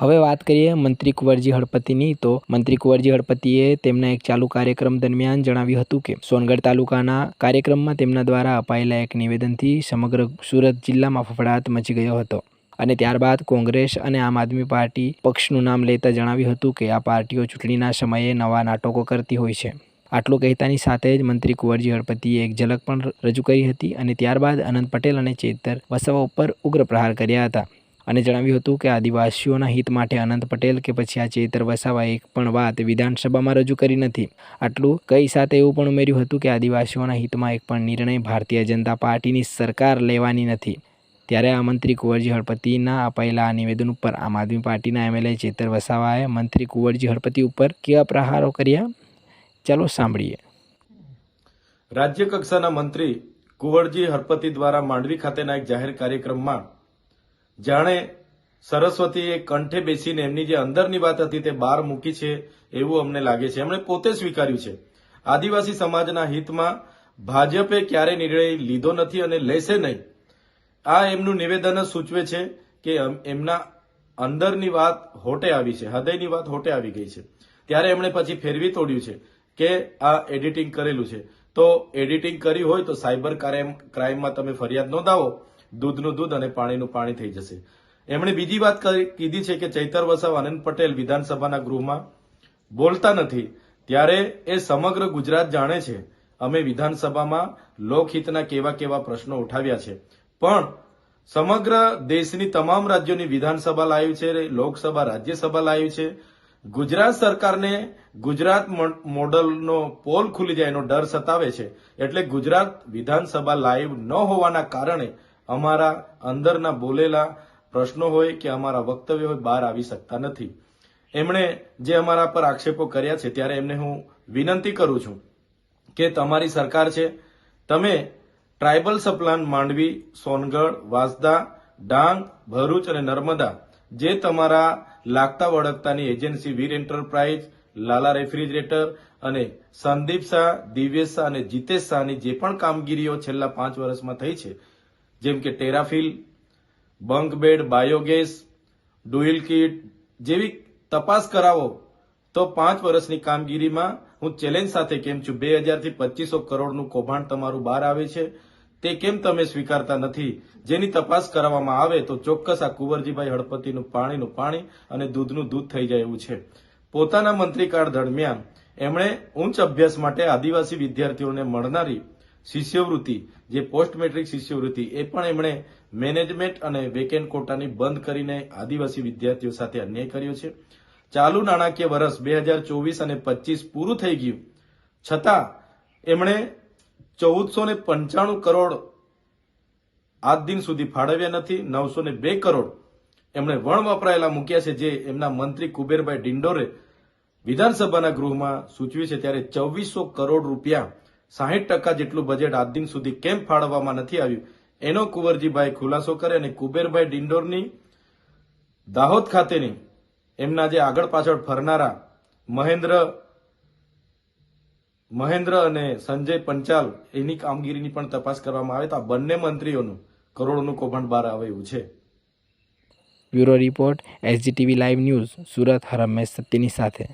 હવે વાત કરીએ મંત્રી કુંવરજી હળપતિની, તો મંત્રી કુંવરજી હળપતિએ તેમના એક ચાલુ કાર્યક્રમ દરમિયાન જણાવ્યું હતું કે સોનગઢ તાલુકાના કાર્યક્રમમાં તેમના દ્વારા અપાયેલા એક નિવેદનથી સમગ્ર સુરત જિલ્લામાં ફફડાટ મચી ગયો હતો. અને ત્યારબાદ કોંગ્રેસ અને આમ આદમી પાર્ટી પક્ષનું નામ લેતા જણાવ્યું હતું કે આ પાર્ટીઓ ચૂંટણીના સમયે નવા નાટકો કરતી હોય છે. આટલું કહેતાની સાથે જ મંત્રી કુંવરજી હળપતિએ એક ઝલક પણ રજૂ કરી હતી અને ત્યારબાદ અનંત પટેલ અને ચેતર વસાવા ઉપર ઉગ્ર પ્રહાર કર્યા હતા અને જણાવ્યું હતું કે આદિવાસીઓના હિત માટે અનંત પટેલ કે પછી આ ચેતર વસાવા એક પણ વાત વિધાનસભામાં રજૂ કરી નથી. આટલું કઈ સાથે એવું પણ ઉમેર્યું હતું કે આદિવાસીઓના હિતમાં એક પણ નિર્ણય ભારતીય જનતા પાર્ટીની સરકાર લેવાની નથી. ત્યારે આ મંત્રી કુંવરજી હળપતિના અપાયેલા આ નિવેદન ઉપર આમ આદમી પાર્ટીના એમએલએ ચેતર વસાવાએ મંત્રી કુંવરજી હળપતિ ઉપર કેવા પ્રહારો કર્યા, ચાલો સાંભળીએ. રાજ્ય કક્ષાના મંત્રી કુંવરજી હળપતિ દ્વારા માંડવી ખાતેના એક જાહેર કાર્યક્રમમાં જાણે સરસ્વતીએ કંઠે બેસીને એમની જે અંદરની વાત હતી તે બહાર મૂકી છે એવું અમને લાગે છે. એમણે પોતે સ્વીકાર્યું છે આદિવાસી સમાજના હિતમાં ભાજપે ક્યારેય નિર્ણય લીધો નથી અને લેશે નહીં. આ એમનું નિવેદન જ સૂચવે છે કે એમના અંદરની વાત હોટે આવી છે, હૃદયની વાત હોટે આવી ગઈ છે. ત્યારે એમણે પછી ફેરવી તોડ્યું છે કે આ એડિટિંગ કરેલું છે. તો એડિટિંગ કર્યું હોય તો સાયબર ક્રાઇમમાં તમે ફરિયાદ નોંધાવો, દૂધનું દૂધ અને પાણીનું પાણી થઈ જશે. એમણે બીજી વાત કીધી છે કે ચૈતર વસાવા અનંત પટેલ વિધાનસભાના ગૃહમાં બોલતા નથી. ત્યારે એ સમગ્ર ગુજરાત જાણે છે અમે વિધાનસભામાં લોકહિતના કેવા કેવા પ્રશ્નો ઉઠાવ્યા છે. પણ સમગ્ર દેશની તમામ રાજ્યોની વિધાનસભા લાવી છે, લોકસભા રાજ્યસભા લાવી છે. ગુજરાત સરકારને ગુજરાત મોડલનો પોલ ખુલી જાય એનો ડર સતાવે છે. એટલે ગુજરાત વિધાનસભા લાઈવ ન હોવાના કારણે અમારા અંદરના બોલેલા પ્રશ્નો હોય કે અમારા વક્તવ્ય હોય બહાર આવી શકતા નથી. એમણે જે અમારા પર આક્ષેપો કર્યા છે ત્યારે એમને હું વિનંતી કરું છું કે તમારી સરકાર છે, તમે ટ્રાઇબલ સપ્લાન માંડવી, સોનગઢ, વાંસદા, ડાંગ, ભરૂચ અને નર્મદા જે તમારા લાગતા વળગતાની એજન્સી વીર એન્ટરપ્રાઇઝ, લાલા રેફ્રિજરેટર અને સંદીપ શાહ, દિવ્યેશ શાહ અને જીતેશ શાહની જે પણ કામગીરીઓ છેલ્લા 5 વર્ષમાં થઈ છે, જેમ કે ટેરાફિલ, બંક બેડ, બાયોગેસ, ડુઇલ કિટ જેવી તપાસ કરાવો તો 5 વર્ષની કામગીરીમાં હું ચેલેન્જ સાથે કેમ છું 2000 થી 2500 કરોડનું કૌભાંડ તમારું બહાર આવે છે તે કેમ તમે સ્વીકારતા નથી? જેની તપાસ કરવામાં આવે તો ચોક્કસ આ કુંવરજીભાઈ હળપતિનું પાણીનું પાણી અને દૂધનું દૂધ થઈ જાય એવું છે. પોતાના મંત્રીકાળ દરમિયાન એમણે ઉચ્ચ અભ્યાસ માટે આદિવાસી વિદ્યાર્થીઓને મળનારી શિષ્યવૃત્તિ, જે પોસ્ટ મેટ્રિક શિષ્યવૃત્તિ, એ પણ એમણે મેનેજમેન્ટ અને વેકેન્ટ કોટાની બંધ કરીને આદિવાસી વિદ્યાર્થીઓ સાથે અન્યાય કર્યો છે. ચાલુ નાણાકીય વર્ષ 2024 અને 25 પૂરું થઈ ગયું છતાં એમણે 1495 કરોડ આજ દિન સુધી ફાળવ્યા નથી. 902 કરોડ એમણે વણ વપરાયેલા મૂક્યા છે, જે એમના મંત્રી કુબેરભાઈ ડિંડોરે વિધાનસભાના ગૃહમાં સૂચવ્યું છે. ત્યારે 2400 કરોડ રૂપિયા, 60% જેટલું બજેટ આજ દિન સુધી કેમ ફાળવવામાં નથી આવ્યું એનો કુંવરજીભાઈ ખુલાસો કરે અને કુબેરભાઈ ડિંડોરની દાહોદ ખાતેની એમના જે આગળ પાછળ ફરનારા મહેન્દ્ર અને સંજય પંચાલ એની કામગીરીની પણ તપાસ કરવામાં આવે તો આ બંને મંત્રીઓનું કરોડોનું કૌભાંડ બહાર આવે એવું છે. Bureau report, SGTV live news, Surat. Harmesh સત્યની સાથે.